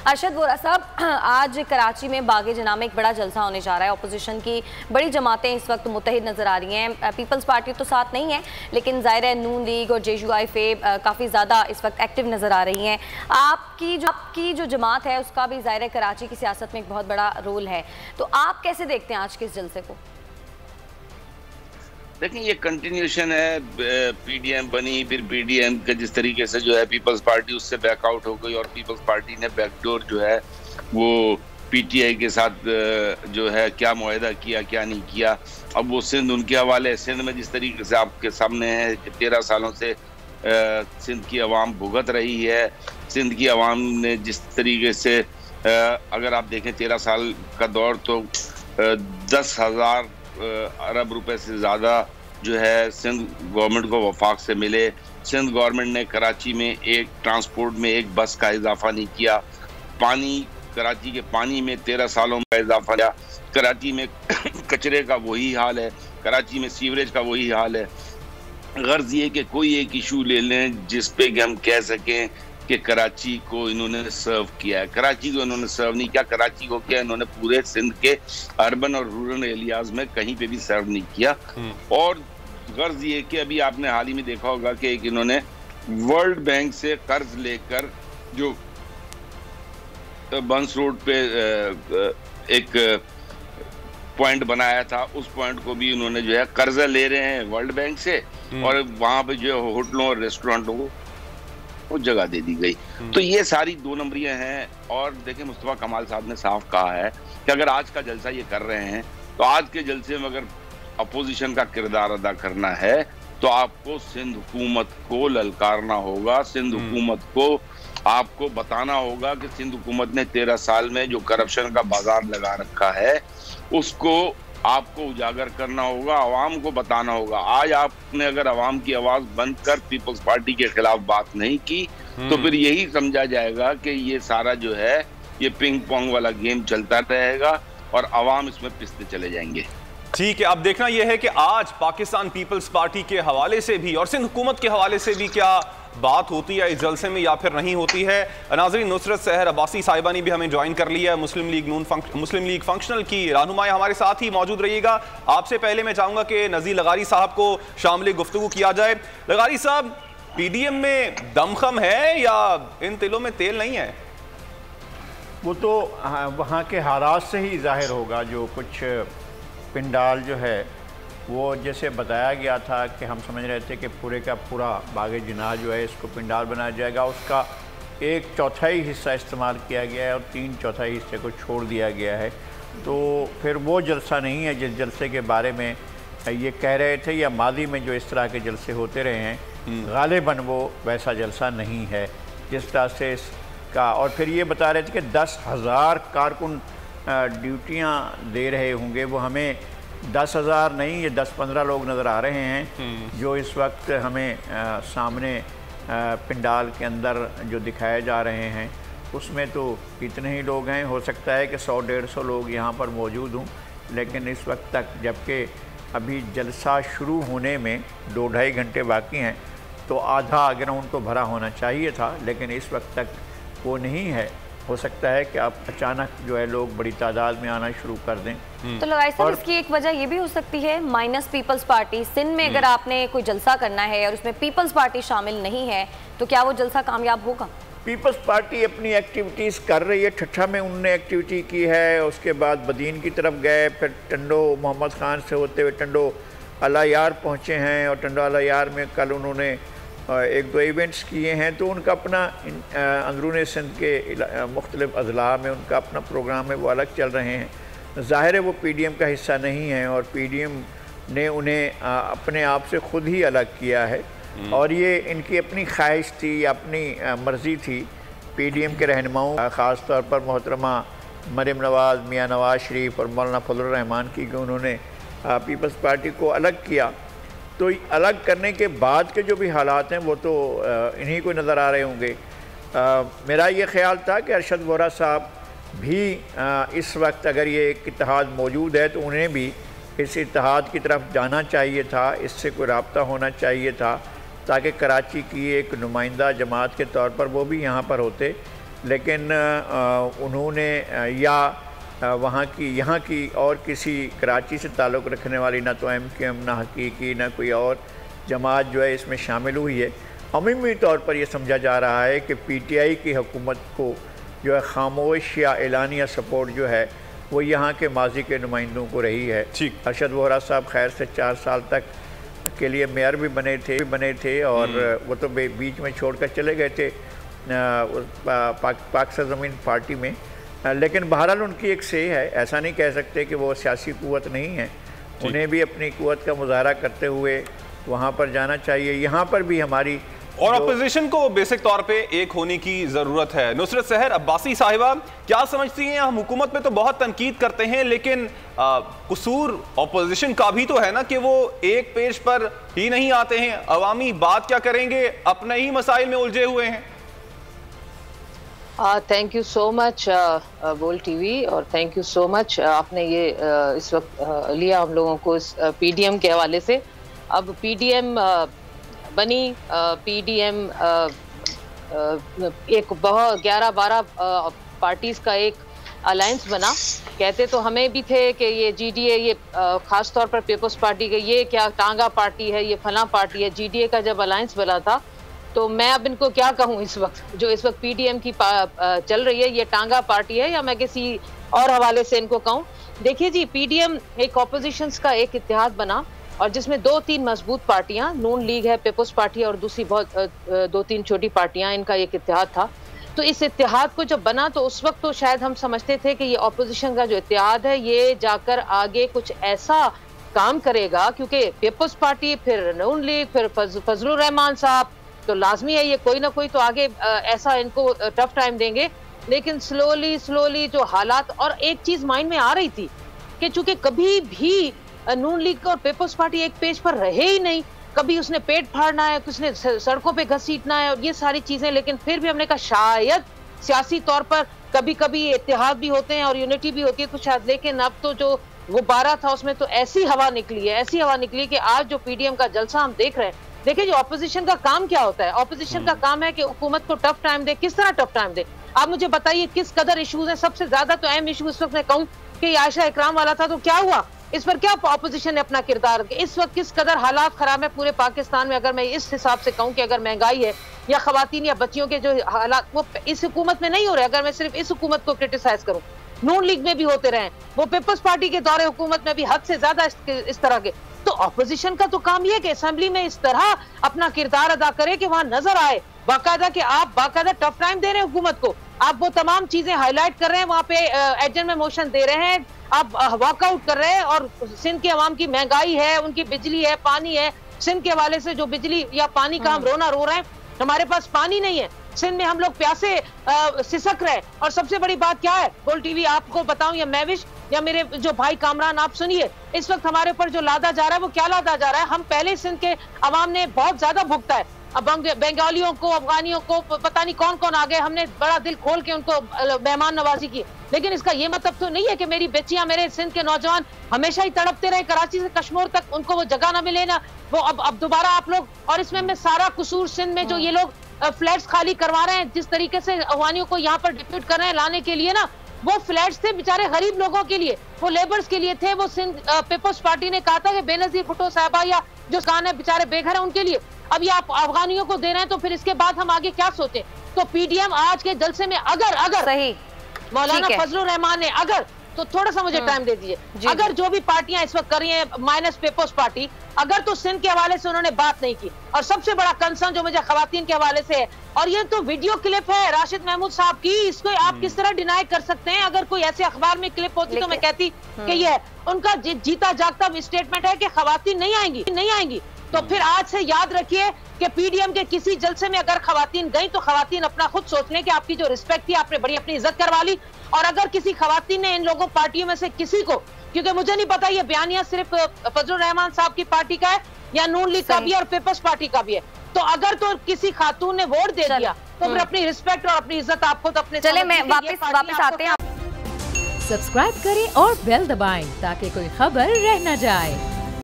अरशद वोरा साहब, आज कराची में बागे जना में एक बड़ा जलसा होने जा रहा है। अपोजिशन की बड़ी जमातें इस वक्त मुत्तहिद नजर आ रही हैं। पीपल्स पार्टी तो साथ नहीं है, लेकिन ज़ाहिर है नून लीग और JUIF काफ़ी ज़्यादा इस वक्त एक्टिव नजर आ रही हैं। आपकी जो जमात है उसका भी ज़ाहिर है कराची की सियासत में एक बहुत बड़ा रोल है, तो आप कैसे देखते हैं आज के इस जलसे को? देखिए, ये कंटिन्यूशन है। PDM बनी, फिर PDM के जिस तरीके से जो है पीपल्स पार्टी उससे बैकआउट हो गई और पीपल्स पार्टी ने बैकडोर जो है वो PTI के साथ जो है क्या मुआहदा किया क्या नहीं किया। अब वो सिंध उनके हवाले। सिंध में जिस तरीके से आपके सामने है कि 13 सालों से सिंध की आवाम भुगत रही है। सिंध की आवाम ने जिस तरीके से अगर आप देखें 13 साल का दौर, तो 10,000 अरब रुपए से ज़्यादा जो है सिंध गवर्नमेंट को वफाक से मिले। सिंध गवर्नमेंट ने कराची में एक ट्रांसपोर्ट में एक बस का इजाफा नहीं किया। कराची के पानी में 13 सालों में इजाफा किया। कराची में कचरे का वही हाल है, कराची में सीवरेज का वही हाल है। गर्ज ये कि कोई एक इशू ले लें जिस पे कि हम कह सकें कि कराची को इन्होंने सर्व किया है। कराची को इन्होंने सर्व नहीं किया। कराची को क्या, इन्होंने पूरे सिंध के अर्बन और रूरल एरियाज में कहीं पे भी सर्व नहीं किया। और गर्ज ये कि अभी आपने हाल ही में देखा होगा कि एक इन्होंने वर्ल्ड बैंक से कर्ज लेकर जो बंस रोड पे एक पॉइंट बनाया था, उस पॉइंट को भी उन्होंने जो है कर्जा ले रहे हैं वर्ल्ड बैंक से, और वहां पे जो है होटलों और रेस्टोरेंटों को जगह दे दी गई। तो ये सारी 2 नंबरियां हैं। और देखिए, मुस्तफा कमाल साहब ने साफ कहा है कि अगर आज का जलसा ये कर रहे हैं तो आज के जलसे में अगर अपोजिशन का किरदार अदा करना है तो आपको सिंध हुकूमत को ललकारना होगा। सिंध हुकूमत को आपको बताना होगा कि सिंध हुकूमत ने 13 साल में जो करप्शन का बाजार लगा रखा है उसको आपको उजागर करना होगा, आवाम को बताना होगा। आज आपने अगर आवाम की आवाज बंद कर पीपल्स पार्टी के खिलाफ बात नहीं की तो फिर यही समझा जाएगा कि ये सारा जो है ये पिंग पोंग वाला गेम चलता रहेगा और आवाम इसमें पिसते चले जाएंगे। ठीक है, अब देखना यह है कि आज पाकिस्तान पीपल्स पार्टी के हवाले से भी और सिंध हुकूमत के हवाले से भी क्या बात होती है इस जलसे में या फिर नहीं होती है। नाज़रीन, नुसरत सहर अब्बासी साहिबा ने भी हमें ज्वाइन कर लिया है। मुस्लिम लीग फंक्शनल की रहनुमाई हमारे साथ ही मौजूद रहिएगा। आपसे पहले मैं चाहूंगा कि नज़ीर लगारी साहब को शामिल गुफ्तगू किया जाए। लगारी साहब, PDM में दमखम है या इन तिलों में तेल नहीं है? वो तो वहाँ के हालात से ही जाहिर होगा। जो कुछ पिंडाल जो है वो जैसे बताया गया था कि हम समझ रहे थे कि पूरे का पूरा बागे जिना जो है इसको पिंडाल बनाया जाएगा, उसका 1/4 हिस्सा इस्तेमाल किया गया है और 3/4 हिस्से को छोड़ दिया गया है। तो फिर वो जलसा नहीं है जिस जलसे के बारे में ये कह रहे थे, या मादी में जो इस तरह के जलसे होते रहे हैं, गालिबन वो वैसा जलसा नहीं है जिस तरह से इसका। और फिर ये बता रहे थे कि 10,000 कारकुन ड्यूटियाँ दे रहे होंगे। वो हमें 10,000 नहीं, ये 10-15 लोग नज़र आ रहे हैं जो इस वक्त हमें सामने पिंडाल के अंदर जो दिखाए जा रहे हैं। उसमें तो इतने ही लोग हैं, हो सकता है कि 100-150 लोग यहाँ पर मौजूद हों, लेकिन इस वक्त तक, जबकि अभी जलसा शुरू होने में 2-2.5 घंटे बाकी हैं, तो आधा ग्राउंड तो भरा होना चाहिए था, लेकिन इस वक्त तक वो नहीं है। हो सकता है कि आप अचानक जो है लोग बड़ी तादाद में आना शुरू कर दें। तो लगाई साहब, इसकी एक वजह ये भी हो सकती है माइनस पीपल्स पार्टी। सिंध में अगर आपने कोई जलसा करना है और उसमें पीपल्स पार्टी शामिल नहीं है तो क्या वो जलसा कामयाब होगा? पीपल्स पार्टी अपनी एक्टिविटीज़ कर रही है। ठट्ठा में उन्होंने एक्टिविटी की है, उसके बाद बदीन की तरफ गए, फिर टंडो मोहम्मद खान से होते हुए टंडो अला यार पहुँचे हैं, और टंडो अला यार में कल उन्होंने 1-2 इवेंट्स किए हैं। तो उनका अपना अंदरून सिंध के मुख्तलिफ अजला में उनका अपना प्रोग्राम है, वो अलग चल रहे हैं। ज़ाहिर है वो PDM का हिस्सा नहीं है और PDM ने उन्हें अपने आप से ख़ुद ही अलग किया है, और ये इनकी अपनी ख्वाहिश थी, अपनी मर्ज़ी थी PDM के रहनुमाओं, ख़ास तौर पर मोहतरमा मरियम नवाज़, मियाँ नवाज़ शरीफ और मौलाना फजलुर रहमान की, कि उन्होंने पीपल्स पार्टी को अलग किया। तो अलग करने के बाद के जो भी हालात हैं वो तो इन्हीं को नज़र आ रहे होंगे। मेरा ये ख्याल था कि अरशद वोरा साहब भी इस वक्त अगर ये एक इत्तेहाद मौजूद है तो उन्हें भी इस इत्तेहाद की तरफ जाना चाहिए था, इससे कोई राब्ता होना चाहिए था, ताकि कराची की एक नुमाइंदा जमात के तौर पर वो भी यहाँ पर होते। लेकिन उन्होंने वहाँ की यहाँ की और किसी कराची से ताल्लुक़ रखने वाली ना तो MQM ना हकीकी ना कोई और जमात जो है इसमें शामिल हुई है। अमूमी तौर पर यह समझा जा रहा है कि PTI की हुकूमत को जो है खामोश या एलानिया सपोर्ट जो है वो यहाँ के माजी के नुमाइंदों को रही है। अरशद वोहरा साहब खैर से 4 साल तक के लिए मेयर भी बने थे और वो तो बीच में छोड़कर चले गए थे पाक सरज़मीन पार्टी में, लेकिन बहरहाल उनकी एक से है, ऐसा नहीं कह सकते कि वो सियासी क़ुव्वत नहीं है। उन्हें भी अपनी क़ुव्वत का मुज़ाहरा करते हुए वहाँ पर जाना चाहिए। यहाँ पर भी हमारी और अपोजिशन को बेसिक तौर पे एक होने की जरूरत है। नुसरत सहर अब्बासी साहिबा क्या समझती हैं? हम हुकूमत पे तो बहुत तनकीद करते हैं, लेकिन कसूर अपोजिशन का भी तो है ना कि वो एक पेज पर ही नहीं आते हैं। अवामी बात क्या करेंगे, अपने ही मसाइल में उलझे हुए हैं। थैंक यू सो मच बोल टीवी, और थैंक यू सो मच आपने ये इस वक्त लिया हम लोगों को इस PDM के हवाले से। अब PDM बनी, PDM एक बहुत 11-12 पार्टीज़ का एक अलायंस बना। कहते तो हमें भी थे कि ये GDA, ये ख़ास तौर पर पीपल्स पार्टी के, ये क्या टांगा पार्टी है, ये फलां पार्टी है। GDA का जब अलायंस बना था तो मैं अब इनको क्या कहूँ, इस वक्त जो इस वक्त PDM की चल रही है ये टांगा पार्टी है या मैं किसी और हवाले से इनको कहूँ। देखिए जी, PDM एक ऑपोजिशंस का एक इत्तेहाद बना और जिसमें 2-3 मजबूत पार्टियां, नून लीग है, पीपल्स पार्टी और दूसरी बहुत 2-3 छोटी पार्टियां, इनका एक इत्तेहाद था। तो इस इत्तेहाद को जब बना तो उस वक्त तो शायद हम समझते थे कि ये ऑपोजिशन का जो इत्तेहाद है ये जाकर आगे कुछ ऐसा काम करेगा, क्योंकि पीपल्स पार्टी फिर नून लीग फिर फजलुर रहमान साहब, तो लाजमी है ये कोई ना कोई तो आगे ऐसा इनको टफ टाइम देंगे। लेकिन स्लोली जो हालात, और एक चीज माइंड में आ रही थी कि चूंकि कभी भी नून लीग और पीपल्स पार्टी एक पेज पर रहे ही नहीं, कभी उसने पेट फाड़ना है, किसने सड़कों पे घसीटना है और ये सारी चीजें, लेकिन फिर भी हमने कहा शायद सियासी तौर पर कभी कभी इत्तेहाद भी होते हैं और यूनिटी भी होती है कुछ शायद। लेकिन अब तो जो गुब्बारा था उसमें तो ऐसी हवा निकली कि आज जो PDM का जलसा हम देख रहे हैं। देखिए जो ऑपोजिशन का काम क्या होता है, ऑपोजिशन का काम है कि हुकूमत को टफ टाइम दे। किस तरह टफ टाइम दे, आप मुझे बताइए किस कदर इशूज है। सबसे ज्यादा तो अहम इशू इस वक्त मैं कहूँ कि आयशा इकराम वाला था, तो क्या हुआ इस पर, क्या ऑपोजिशन ने अपना किरदार, इस वक्त किस कदर हालात खराब है पूरे पाकिस्तान में। अगर मैं इस हिसाब से कहूँ कि अगर महंगाई है या खवातीन या बच्चियों के जो हालात वो इस हुकूमत में नहीं हो रहे, अगर मैं सिर्फ इस हुकूमत को क्रिटिसाइज करूँ, नून लीग में भी होते रहे, वो पीपल्स पार्टी के दौरे हुकूमत में भी हद से ज्यादा इस तरह के। तो ऑपोजिशन का तो काम ये है कि असेंबली में इस तरह अपना किरदार अदा करे कि वहां नजर आए बाकायदा कि आप बाकायदा टफ टाइम दे रहे हैं हुकूमत को, आप वो तमाम चीजें हाईलाइट कर रहे हैं, वहां पे एजेंट में मोशन दे रहे हैं, आप वॉकआउट कर रहे हैं। और सिंध के अवाम की महंगाई है, उनकी बिजली है, पानी है, सिंध के हवाले से जो बिजली या पानी का हम रोना रो रहे हैं, हमारे पास पानी नहीं है, सिंध में हम लोग प्यासे सिसक रहे। और सबसे बड़ी बात क्या है, बोल टीवी आपको बताऊं या महविश या मेरे जो भाई कामरान, आप सुनिए, इस वक्त हमारे ऊपर जो लादा जा रहा है वो क्या लादा जा रहा है। हम पहले सिंध के अवाम ने बहुत ज्यादा भुगता है, अब बंगालियों को, अफगानियों को, पता नहीं कौन कौन आ गए, हमने बड़ा दिल खोल के उनको मेहमान नवाजी की। लेकिन इसका ये मतलब तो नहीं है कि मेरी बच्चियां, मेरे सिंध के नौजवान हमेशा ही तड़पते रहे, कराची से कश्मीर तक उनको वो जगह ना मिले ना, वो अब दोबारा आप लोग। और इसमें मैं सारा कसूर सिंध में जो ये लोग फ्लैट्स खाली करवा रहे हैं, जिस तरीके से अफगानियों को यहाँ पर डिप्यूट कर रहे हैं लाने के लिए ना, वो फ्लैट्स थे बेचारे गरीब लोगों के लिए, वो लेबर्स के लिए थे। वो सिंध पीपल्स पार्टी ने कहा था कि बेनजीर भुट्टो साहबा या जो खान है बेचारे बेघर है उनके लिए, अब ये आप अफगानियों को दे रहे हैं, तो फिर इसके बाद हम आगे क्या सोचें। तो PDM आज के जलसे में अगर सही मौलाना फजलुर रहमान ने अगर, तो थोड़ा सा मुझे टाइम दे दीजिए, अगर जो भी पार्टियां इस वक्त कर रही हैं माइनस पीपल्स पार्टी, अगर तो सिंध के हवाले से उन्होंने बात नहीं की। और सबसे बड़ा कंसर्न जो मुझे खवातीन के हवाले से है, और ये तो वीडियो क्लिप है राशिद महमूद साहब की, इसको आप किस तरह डिनाई कर सकते हैं। अगर कोई ऐसे अखबार में क्लिप होती तो मैं कहती कि ये उनका जीता जागता स्टेटमेंट है कि खवातीन नहीं आएंगी। तो फिर आज से याद रखिए कि PDM के किसी जलसे में अगर खवातीन गई तो खवातीन अपना खुद सोच लें कि आपकी जो रिस्पेक्ट थी आपने बड़ी अपनी इज्जत करवा ली। और अगर किसी खवातीन ने इन लोगों पार्टियों में से किसी को, क्योंकि मुझे नहीं पता ये बयानिया सिर्फ फजलुर रहमान साहब की पार्टी का है या नून लीग का भी और पीपल्स पार्टी का भी है, तो अगर तो किसी खातून ने वोट दे दिया तो फिर अपनी रिस्पेक्ट और अपनी इज्जत आपको तो अपने। चले मैं वापस आते हैं। सब्सक्राइब करें और बेल दबाएं ताकि कोई खबर रह न जाए।